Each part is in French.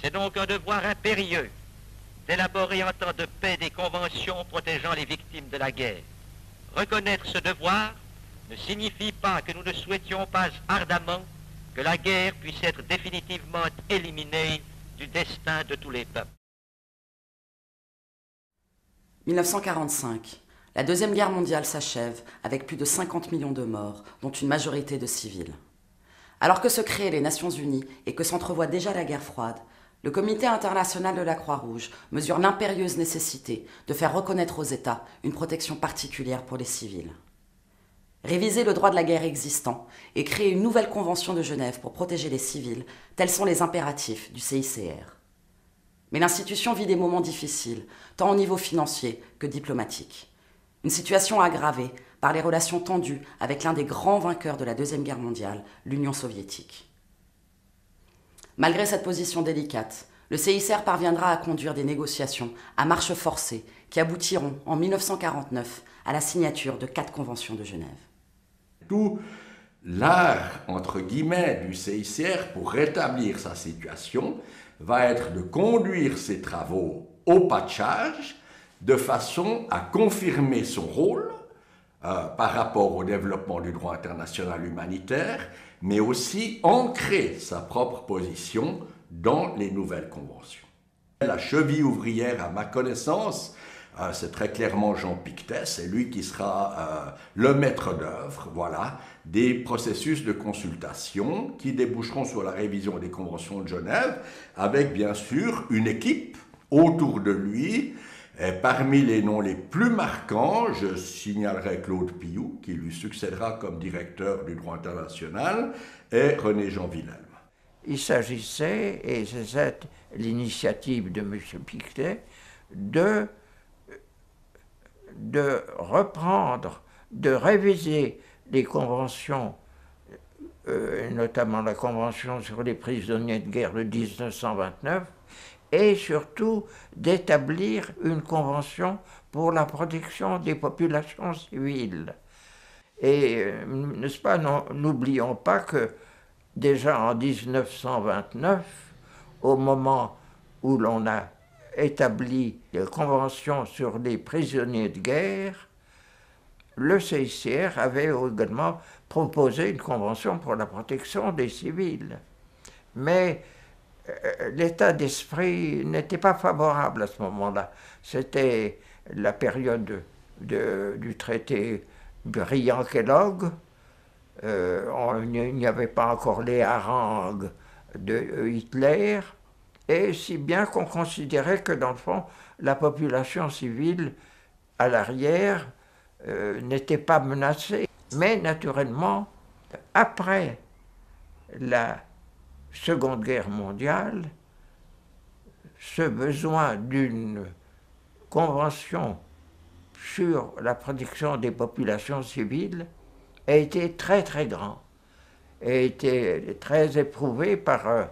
C'est donc un devoir impérieux d'élaborer en temps de paix des conventions protégeant les victimes de la guerre. Reconnaître ce devoir ne signifie pas que nous ne souhaitions pas ardemment que la guerre puisse être définitivement éliminée du destin de tous les peuples. 1945. La Deuxième Guerre mondiale s'achève avec plus de 50 millions de morts, dont une majorité de civils. Alors que se créent les Nations Unies et que s'entrevoit déjà la guerre froide, le Comité international de la Croix-Rouge mesure l'impérieuse nécessité de faire reconnaître aux États une protection particulière pour les civils. Réviser le droit de la guerre existant et créer une nouvelle convention de Genève pour protéger les civils, tels sont les impératifs du CICR. Mais l'institution vit des moments difficiles, tant au niveau financier que diplomatique. Une situation aggravée par les relations tendues avec l'un des grands vainqueurs de la Deuxième Guerre mondiale, l'Union soviétique. Malgré cette position délicate, le CICR parviendra à conduire des négociations à marche forcée qui aboutiront en 1949 à la signature de 4 conventions de Genève. Tout l'art, entre guillemets, du CICR pour rétablir sa situation va être de conduire ses travaux au pas de charge, de façon à confirmer son rôle par rapport au développement du droit international humanitaire, mais aussi ancrer sa propre position dans les nouvelles conventions. La cheville ouvrière, à ma connaissance, c'est très clairement Jean Pictet, c'est lui qui sera le maître d'œuvre, voilà, des processus de consultation qui déboucheront sur la révision des conventions de Genève, avec bien sûr une équipe autour de lui. Et parmi les noms les plus marquants, je signalerai Claude Pillou, qui lui succédera comme directeur du droit international, et René-Jean Wilhelm. Il s'agissait, et c'est l'initiative de M. Pictet, de reprendre, de réviser les conventions, notamment la convention sur les prisonniers de guerre de 1929, et surtout d'établir une convention pour la protection des populations civiles. Et, n'est-ce pas, n'oublions pas que déjà en 1929, au moment où l'on a établi la convention sur les prisonniers de guerre, le CICR avait également proposé une convention pour la protection des civils. Mais l'état d'esprit n'était pas favorable à ce moment-là. C'était la période du traité Briand-Kellogg. Il n'y avait pas encore les harangues de Hitler, et si bien qu'on considérait que, dans le fond, la population civile à l'arrière n'était pas menacée. Mais naturellement, après la Seconde Guerre mondiale, ce besoin d'une convention sur la protection des populations civiles a été très très grand, a été très éprouvé par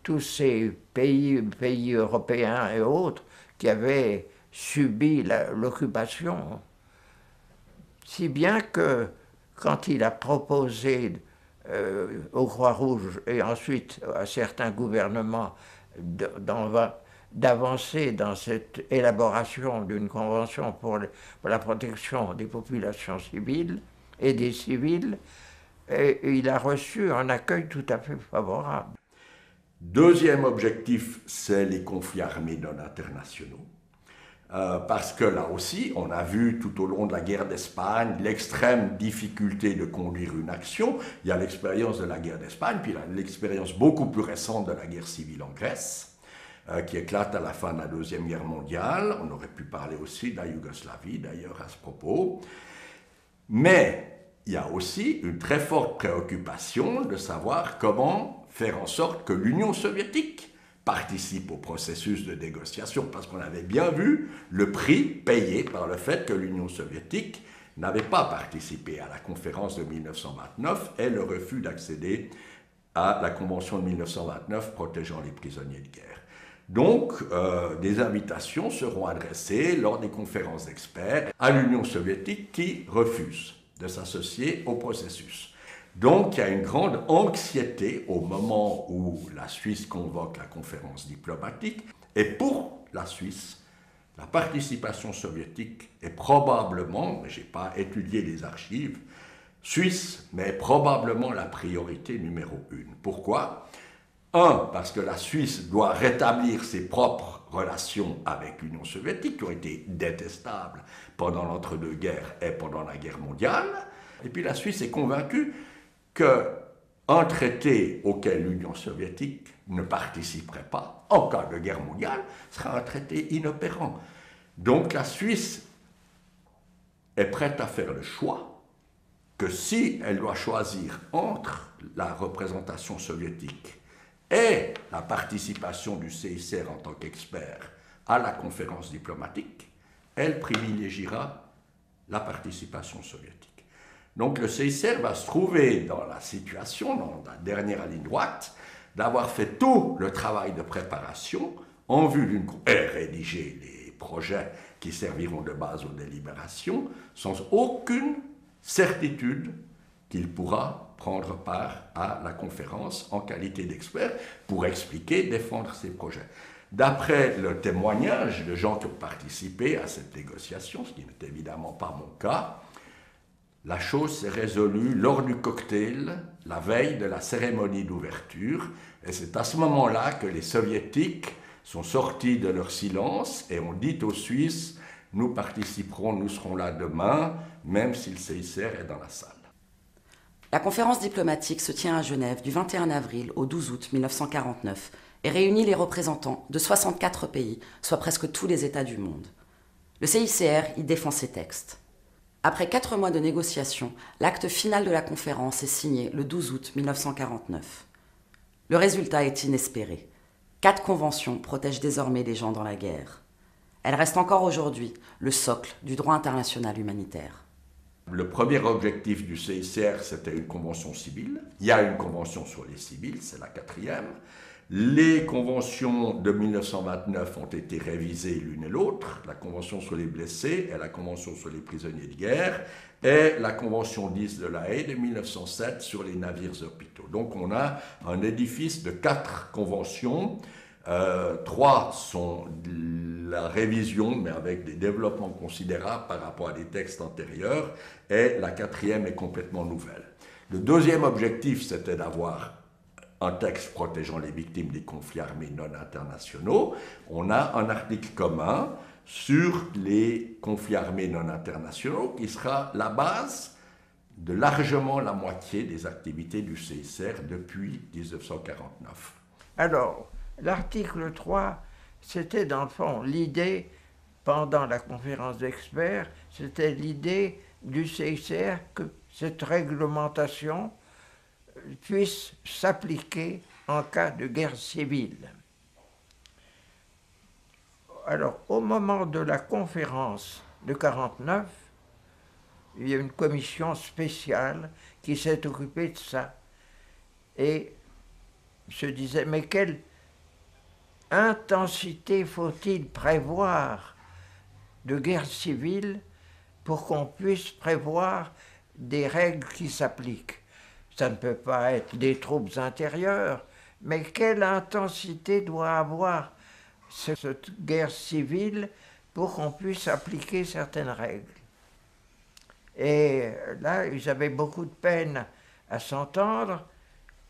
tous ces pays européens et autres qui avaient subi l'occupation. Si bien que quand il a proposé aux Croix-Rouge et ensuite à certains gouvernements d'avancer dans cette élaboration d'une convention pour la protection des populations civiles et des civils, et il a reçu un accueil tout à fait favorable. Deuxième objectif, c'est les conflits armés non internationaux. Parce que là aussi, on a vu tout au long de la guerre d'Espagne l'extrême difficulté de conduire une action. Il y a l'expérience de la guerre d'Espagne, puis l'expérience beaucoup plus récente de la guerre civile en Grèce, qui éclate à la fin de la Deuxième Guerre mondiale. On aurait pu parler aussi de la Yougoslavie, d'ailleurs, à ce propos. Mais il y a aussi une très forte préoccupation de savoir comment faire en sorte que l'Union soviétique participe au processus de négociation, parce qu'on avait bien vu le prix payé par le fait que l'Union soviétique n'avait pas participé à la conférence de 1929 et le refus d'accéder à la convention de 1929 protégeant les prisonniers de guerre. Donc, des invitations seront adressées lors des conférences d'experts à l'Union soviétique qui refuse de s'associer au processus. Donc il y a une grande anxiété au moment où la Suisse convoque la conférence diplomatique. Et pour la Suisse, la participation soviétique est probablement, mais je n'ai pas étudié les archives, suisse, mais probablement la priorité numéro 1. Pourquoi ? Parce que la Suisse doit rétablir ses propres relations avec l'Union soviétique, qui ont été détestables pendant l'entre-deux-guerres et pendant la guerre mondiale. Et puis la Suisse est convaincue qu'un traité auquel l'Union soviétique ne participerait pas, en cas de guerre mondiale, sera un traité inopérant. Donc la Suisse est prête à faire le choix que si elle doit choisir entre la représentation soviétique et la participation du CICR en tant qu'expert à la conférence diplomatique, elle privilégiera la participation soviétique. Donc le CICR va se trouver dans la situation, dans la dernière ligne droite, d'avoir fait tout le travail de préparation en vue d'une... et rédiger les projets qui serviront de base aux délibérations, sans aucune certitude qu'il pourra prendre part à la conférence en qualité d'expert pour expliquer, défendre ses projets. D'après le témoignage de gens qui ont participé à cette négociation, ce qui n'est évidemment pas mon cas, la chose s'est résolue lors du cocktail, la veille de la cérémonie d'ouverture, et c'est à ce moment-là que les soviétiques sont sortis de leur silence et ont dit aux Suisses « Nous participerons, nous serons là demain, même si le CICR est dans la salle ». La conférence diplomatique se tient à Genève du 21 avril au 12 août 1949 et réunit les représentants de 64 pays, soit presque tous les États du monde. Le CICR y défend ses textes. Après 4 mois de négociations, l'acte final de la conférence est signé le 12 août 1949. Le résultat est inespéré. 4 conventions protègent désormais les gens dans la guerre. Elles restent encore aujourd'hui le socle du droit international humanitaire. Le premier objectif du CICR, c'était une convention civile. Il y a une convention sur les civils, c'est la 4e. Les conventions de 1929 ont été révisées l'une et l'autre, la convention sur les blessés et la convention sur les prisonniers de guerre, et la convention 10 de la Haye de 1907 sur les navires hôpitaux. Donc on a un édifice de 4 conventions. 3 sont la révision, mais avec des développements considérables par rapport à des textes antérieurs, et la 4e est complètement nouvelle. Le deuxième objectif, c'était d'avoir un texte protégeant les victimes des conflits armés non internationaux. On a un article commun sur les conflits armés non internationaux qui sera la base de largement la moitié des activités du CICR depuis 1949. Alors, l'article 3, c'était dans le fond l'idée, pendant la conférence d'experts, c'était l'idée du CICR que cette réglementation puisse s'appliquer en cas de guerre civile. Alors, au moment de la conférence de 1949, il y a une commission spéciale qui s'est occupée de ça et se disait, mais quelle intensité faut-il prévoir de guerre civile pour qu'on puisse prévoir des règles qui s'appliquent? Ça ne peut pas être des troupes intérieures, mais quelle intensité doit avoir cette guerre civile pour qu'on puisse appliquer certaines règles? Et là, ils avaient beaucoup de peine à s'entendre,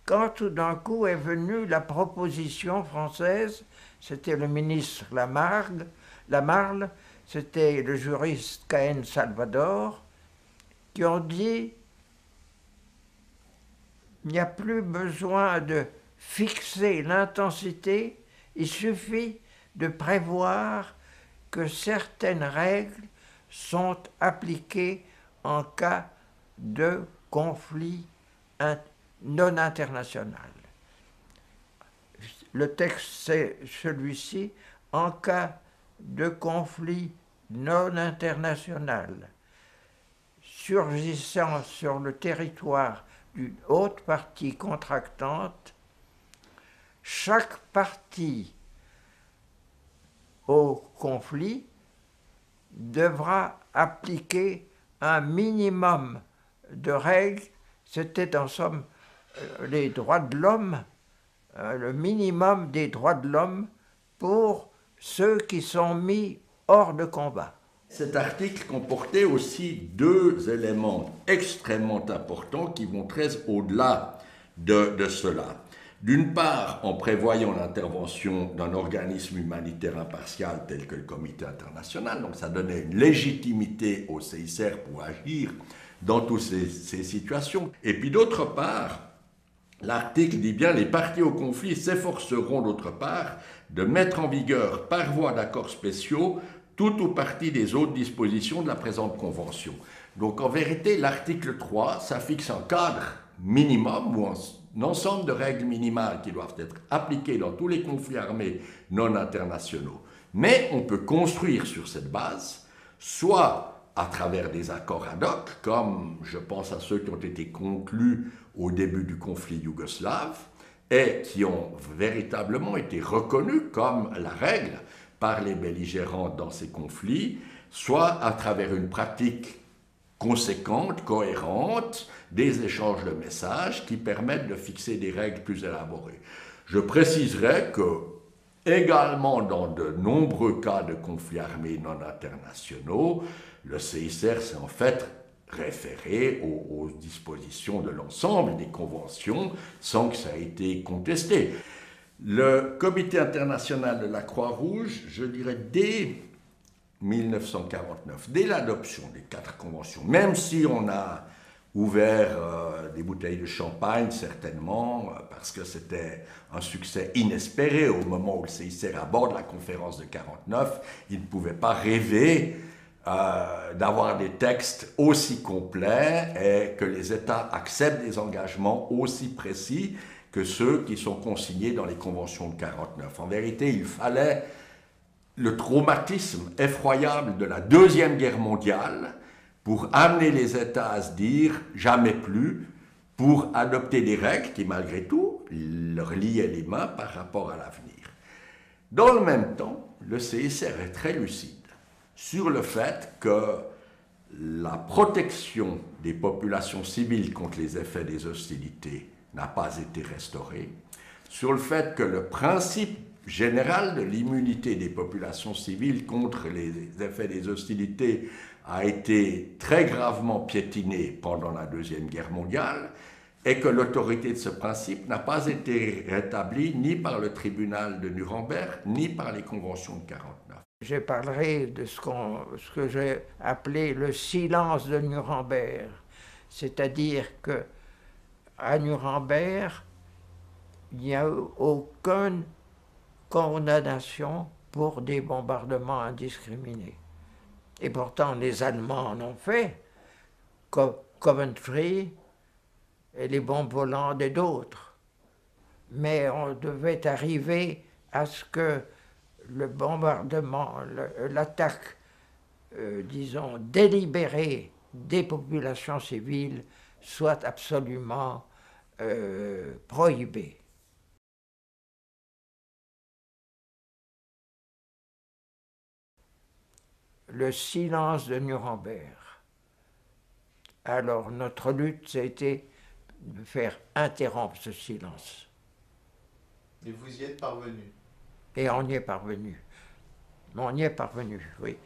quand tout d'un coup est venue la proposition française, c'était le ministre Lamarle, c'était le juriste Cahen Salvador, qui ont dit il n'y a plus besoin de fixer l'intensité, il suffit de prévoir que certaines règles sont appliquées en cas de conflit non international. Le texte, c'est celui-ci, en cas de conflit non international surgissant sur le territoire d'une autre partie contractante, chaque partie au conflit devra appliquer un minimum de règles C'était en somme les droits de l'homme, le minimum des droits de l'homme pour ceux qui sont mis hors de combat. Cet article comportait aussi deux éléments extrêmement importants qui vont très au-delà de cela. D'une part, en prévoyant l'intervention d'un organisme humanitaire impartial tel que le Comité international, donc ça donnait une légitimité au CICR pour agir dans toutes ces situations. Et puis d'autre part, l'article dit bien « Les parties au conflit s'efforceront d'autre part de mettre en vigueur par voie d'accords spéciaux tout ou partie des autres dispositions de la présente convention ». Donc en vérité, l'article 3, ça fixe un cadre minimum ou un ensemble de règles minimales qui doivent être appliquées dans tous les conflits armés non internationaux. Mais on peut construire sur cette base, soit à travers des accords ad hoc, comme je pense à ceux qui ont été conclus au début du conflit yougoslave et qui ont véritablement été reconnus comme la règle par les belligérants dans ces conflits, soit à travers une pratique conséquente, cohérente, des échanges de messages qui permettent de fixer des règles plus élaborées. Je préciserai que, également dans de nombreux cas de conflits armés non internationaux, le CICR s'est en fait référé aux dispositions de l'ensemble des conventions sans que ça ait été contesté. Le Comité international de la Croix-Rouge, je dirais dès 1949, dès l'adoption des 4 conventions, même si on a ouvert des bouteilles de champagne, certainement, parce que c'était un succès inespéré au moment où le CICR aborde la conférence de 49, il ne pouvait pas rêver d'avoir des textes aussi complets et que les États acceptent des engagements aussi précis que ceux qui sont consignés dans les conventions de 49. En vérité, il fallait le traumatisme effroyable de la Deuxième Guerre mondiale pour amener les États à se dire « jamais plus », pour adopter des règles qui, malgré tout, leur liaient les mains par rapport à l'avenir. Dans le même temps, le CICR est très lucide sur le fait que la protection des populations civiles contre les effets des hostilités n'a pas été restaurée, sur le fait que le principe général de l'immunité des populations civiles contre les effets des hostilités a été très gravement piétiné pendant la Deuxième Guerre mondiale et que l'autorité de ce principe n'a pas été rétablie ni par le tribunal de Nuremberg ni par les conventions de 1949. Je parlerai de ce que j'ai appelé le silence de Nuremberg, c'est-à-dire que à Nuremberg, il n'y a eu aucune condamnation pour des bombardements indiscriminés. Et pourtant, les Allemands en ont fait, Coventry et les bombes volantes et d'autres. Mais on devait arriver à ce que le bombardement, l'attaque, disons, délibérée des populations civiles soit absolument prohibée. Le silence de Nuremberg. Alors notre lutte, ça a été de faire interrompre ce silence. Et vous y êtes parvenu? Et on y est parvenu. On y est parvenu, oui.